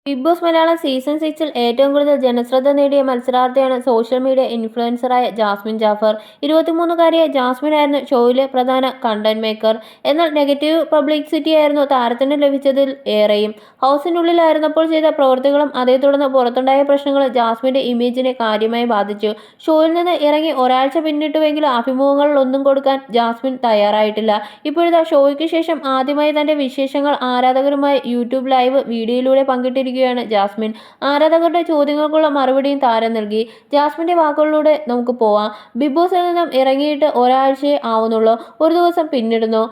Big Boss Malayalam season 6-ൽ ഏറ്റവും കൂടുതൽ ജനശ്രദ്ധ നേടിയ മത്സരാർത്ഥിയാണ് സോഷ്യൽ മീഡിയ ഇൻഫ്ലുവൻസറായ ജാസ്മിൻ ജാഫർ. 23-കാരിയായ ജാസ്മിൻ ആയിരുന്നു ഷോയിലെ പ്രധാന കണ്ടന്റ് മേക്കർ. എന്നാൽ നെഗറ്റീവ് പബ്ലിസിറ്റിയായിരുന്നു താരത്തിന് ലഭിച്ചതിൽ ഏറെയും. ഹൗസിനുള്ളിലായിരുന്നപ്പോൾ ചെയ്ത പ്രവൃത്തികളും അതേ തുടർന്ന് പുറത്തുണ്ടായ പ്രശ്നങ്ങളും ജാസ്മിന്റെ ഇമേജിനെ കാര്യമായി ബാധിച്ചു. ഷോയിൽ നിന്ന് ഇറങ്ങി ഒരാഴ്ച പിന്നിട്ടുവെങ്കിലും അഭിമുഖങ്ങളിലൊന്നും കൊടുക്കാൻ ജാസ്മിൻ തയ്യാറായിട്ടില്ല. ഇപ്പോഴിതാ ഷോയ്ക്ക് ശേഷം ആദ്യമായി തന്റെ വിശേഷങ്ങൾ ആരാധകരുമായി യൂട്യൂബ് ലൈവ് വീഡിയോയിലൂടെ പങ്കിട്ടിരിക്കുകയാണ് ജാസ്മിൻ. ആരാധകരുടെ ചോദ്യങ്ങൾക്കുള്ള മറുപടിയും താരം നൽകി. ജാസ്മിന്റെ വാക്കുകളിലൂടെ നമുക്ക് പോവാം. ബിഗ് ബോസിൽ നിന്നും ഇറങ്ങിയിട്ട് ഒരാഴ്ചയെ ആവുന്നുള്ളൂ. ഒരു ദിവസം പിന്നിടുന്നു.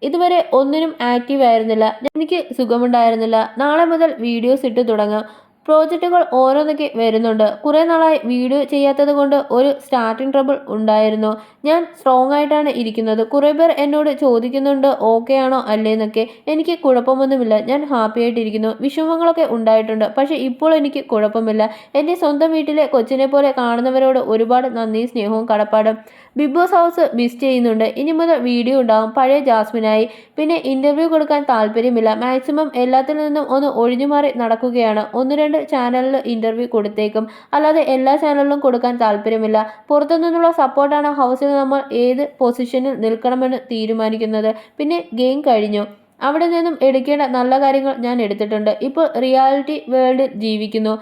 ഇതുവരെ ഒന്നിനും ആക്റ്റീവ് ആയിരുന്നില്ല. എനിക്ക് സുഖമുണ്ടായിരുന്നില്ല. നാളെ മുതൽ വീഡിയോസ് ഇട്ട് തുടങ്ങാം. പ്രോജക്റ്റുകൾ ഓരോന്നൊക്കെ വരുന്നുണ്ട്. കുറേ നാളായി വീഡിയോ ചെയ്യാത്തത് കൊണ്ട് ഒരു സ്റ്റാർട്ടിംഗ് ട്രബിൾ ഉണ്ടായിരുന്നു. ഞാൻ സ്ട്രോങ് ആയിട്ടാണ് ഇരിക്കുന്നത്. കുറേ പേർ എന്നോട് ചോദിക്കുന്നുണ്ട് ഓക്കെ ആണോ അല്ലേന്നൊക്കെ. എനിക്ക് കുഴപ്പമൊന്നുമില്ല. ഞാൻ ഹാപ്പി ആയിട്ടിരിക്കുന്നു. വിഷമങ്ങളൊക്കെ ഉണ്ടായിട്ടുണ്ട്. പക്ഷേ ഇപ്പോൾ എനിക്ക് കുഴപ്പമില്ല. എൻ്റെ സ്വന്തം വീട്ടിലെ കൊച്ചിനെ പോലെ കാണുന്നവരോട് ഒരുപാട് നന്ദിയും സ്നേഹവും കടപ്പാടും. ബിഗ് ബോസ് ഹൗസ് മിസ് ചെയ്യുന്നുണ്ട്. ഇനി മുതൽ വീഡിയോ ഉണ്ടാവും പഴയ ജാസ്മിനായി. പിന്നെ ഇന്റർവ്യൂ കൊടുക്കാൻ താല്പര്യമില്ല. മാക്സിമം എല്ലാത്തിൽ നിന്നും ഒന്ന് ഒഴിഞ്ഞുമാറി നടക്കുകയാണ്. 1-2 ചാനലിൽ ഇന്റർവ്യൂ കൊടുത്തേക്കും. അല്ലാതെ എല്ലാ ചാനലിലും കൊടുക്കാൻ താല്പര്യമില്ല. പുറത്തുനിന്നുള്ള സപ്പോർട്ടാണ് ഹൗസിൽ നമ്മൾ ഏത് പൊസിഷനിൽ നിൽക്കണമെന്ന് തീരുമാനിക്കുന്നത്. പിന്നെ ഗെയിം കഴിഞ്ഞു. അവിടെ നിന്നും എടുക്കേണ്ട നല്ല കാര്യങ്ങൾ ഞാൻ എടുത്തിട്ടുണ്ട്. ഇപ്പോൾ റിയാലിറ്റി വേൾഡിൽ ജീവിക്കുന്നു.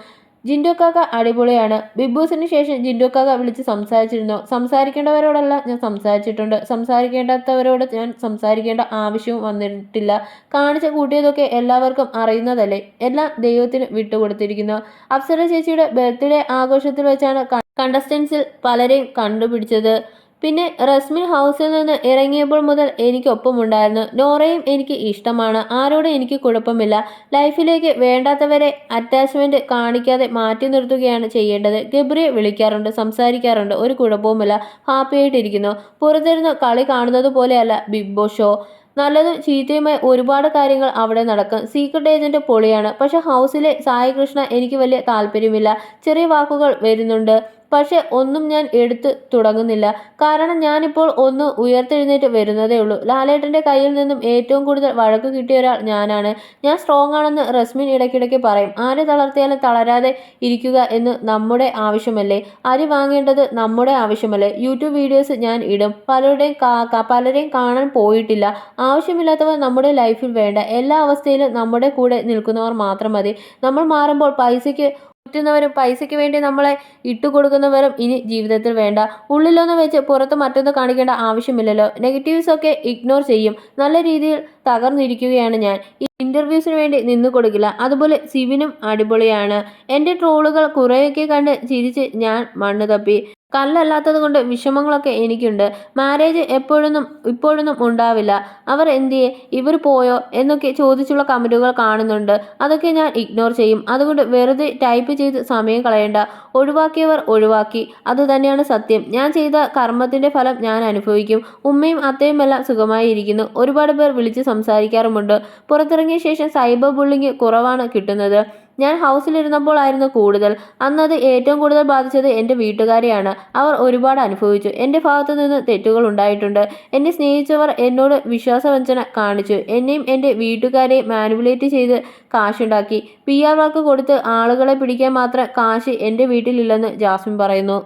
ജിൻഡോ കാക്ക അടിപൊളിയാണ്. ബിഗ് ബോസിന് ശേഷം ജിൻഡോ കാക്ക വിളിച്ച് സംസാരിച്ചിരുന്നു. സംസാരിക്കേണ്ടവരോടെല്ലാം ഞാൻ സംസാരിച്ചിട്ടുണ്ട്. സംസാരിക്കേണ്ടാത്തവരോട് ഞാൻ സംസാരിക്കേണ്ട ആവശ്യവും വന്നിട്ടില്ല. കാണിച്ച കൂട്ടിയതൊക്കെ എല്ലാവർക്കും അറിയുന്നതല്ലേ. എല്ലാം ദൈവത്തിന് വിട്ടുകൊടുത്തിരിക്കുന്നു. അപ്സര ചേച്ചിയുടെ ബർത്ത്ഡേ ആഘോഷത്തിൽ വെച്ചാണ് കണ്ടസ്റ്റൻസിൽ പലരെയും കണ്ടുപിടിച്ചത്. പിന്നെ റസ്മിൻ ഹൗസിൽ നിന്ന് ഇറങ്ങിയപ്പോൾ മുതൽ എനിക്കൊപ്പമുണ്ടായിരുന്നു. നോറയും എനിക്ക് ഇഷ്ടമാണ്. ആരോടും എനിക്ക് കുഴപ്പമില്ല. ലൈഫിലേക്ക് വേണ്ടാത്തവരെ അറ്റാച്ച്മെന്റ് കാണിക്കാതെ മാറ്റി നിർത്തുകയാണ് ചെയ്യേണ്ടത്. ഗബ്രിയെ വിളിക്കാറുണ്ട്, സംസാരിക്കാറുണ്ട്. ഒരു കുഴപ്പവുമില്ല. ഹാപ്പിയായിട്ടിരിക്കുന്നു. പുറത്തിരുന്ന് കളി കാണുന്നത് പോലെയല്ല ബിഗ് ബോസ് ഷോ. നല്ലതും ചീത്തയുമായി ഒരുപാട് കാര്യങ്ങൾ അവിടെ നടക്കും. സീക്രട്ട് ഏജന്റ് പൊളിയാണ്. പക്ഷെ ഹൗസിലെ സായി കൃഷ്ണ എനിക്ക് വലിയ താല്പര്യമില്ല. ചെറിയ വാക്കുകൾ വരുന്നുണ്ട്. പക്ഷെ ഒന്നും ഞാൻ എടുത്ത് തുടങ്ങുന്നില്ല. കാരണം ഞാനിപ്പോൾ ഒന്ന് ഉയർത്തെഴുന്നേറ്റ് വരുന്നതേ ഉള്ളൂ. ലാലേട്ടന്റെ കയ്യിൽ നിന്നും ഏറ്റവും കൂടുതൽ വഴക്ക് കിട്ടിയ ഒരാൾ ഞാനാണ്. ഞാൻ സ്ട്രോങ് ആണെന്ന് റസ്മിൻ ഇടയ്ക്കിടയ്ക്ക് പറയും. ആര് തളർത്തിയാലും തളരാതെ ഇരിക്കുക എന്ന് നമ്മുടെ ആവശ്യമല്ലേ. അരി വാങ്ങേണ്ടത് നമ്മുടെ ആവശ്യമല്ലേ. യൂട്യൂബ് വീഡിയോസ് ഞാൻ ഇടും. പലരെയും കാണാൻ പോയിട്ടില്ല. ആവശ്യമില്ലാത്തവർ നമ്മുടെ ലൈഫിൽ വേണ്ട. എല്ലാ അവസ്ഥയിലും നമ്മുടെ കൂടെ നിൽക്കുന്നവർ മാത്രം മതി. നമ്മൾ മാറുമ്പോൾ പൈസയ്ക്ക് ുന്നവരും പൈസയ്ക്ക് വേണ്ടി നമ്മളെ ഇട്ടുകൊടുക്കുന്നവരും ഇനി ജീവിതത്തിൽ വേണ്ട. ഉള്ളിലൊന്ന് വെച്ച് പുറത്ത് മറ്റൊന്ന് കാണിക്കേണ്ട ആവശ്യമില്ലല്ലോ. നെഗറ്റീവ്സ് ഒക്കെ ഇഗ്നോർ ചെയ്യും. നല്ല രീതിയിൽ തകർന്നിരിക്കുകയാണ് ഞാൻ. ഇന്റർവ്യൂസിന് വേണ്ടി നിന്നു കൊടുക്കില്ല. അതുപോലെ സിവിനും അടിപൊളിയാണ്. എൻ്റെ ട്രോളുകൾ കുറേയൊക്കെ കണ്ട് ചിരിച്ച് ഞാൻ മണ്ണ് തപ്പി. കല്ലല്ലാത്തത് കൊണ്ട് വിഷമങ്ങളൊക്കെ എനിക്കുണ്ട്. മാരേജ് ഇപ്പോഴൊന്നും ഉണ്ടാവില്ല. അവർ എന്തിയെ, ഇവർ പോയോ എന്നൊക്കെ ചോദിച്ചുള്ള കമന്റുകൾ കാണുന്നുണ്ട്. അതൊക്കെ ഞാൻ ഇഗ്നോർ ചെയ്യും. അതുകൊണ്ട് വെറുതെ ടൈപ്പ് ചെയ്ത് സമയം കളയണ്ട. ഒഴിവാക്കിയവർ ഒഴിവാക്കി. അത് തന്നെയാണ് സത്യം. ഞാൻ ചെയ്ത കർമ്മത്തിന്റെ ഫലം ഞാൻ അനുഭവിക്കും. ഉമ്മയും അത്തയും എല്ലാം സുഖമായി ഇരിക്കുന്നു. ഒരുപാട് പേർ വിളിച്ച് സംസാരിക്കാറുമുണ്ട്. പുറത്തിറങ്ങിയ ശേഷം സൈബർ ബുള്ളിങ് കുറവാണ് കിട്ടുന്നത്. ഞാൻ ഹൗസിലിരുന്നപ്പോൾ ആയിരുന്നു കൂടുതൽ. അന്നത് ഏറ്റവും കൂടുതൽ ബാധിച്ചത് എൻ്റെ വീട്ടുകാരെയാണ്. അവർ ഒരുപാട് അനുഭവിച്ചു. എൻ്റെ ഭാഗത്തു നിന്ന് തെറ്റുകൾ ഉണ്ടായിട്ടുണ്ട്. എന്നെ സ്നേഹിച്ചവർ എന്നോട് വിശ്വാസവഞ്ചന കാണിച്ചു. എന്നെയും എൻ്റെ വീട്ടുകാരെയും മാനിപ്പുലേറ്റ് ചെയ്ത് കാശുണ്ടാക്കി. PR വർക്ക് കൊടുത്ത് ആളുകളെ പിടിക്കാൻ മാത്രം കാശ് എൻ്റെ വീട്ടിലില്ലെന്ന് ജാസ്മിൻ പറയുന്നു.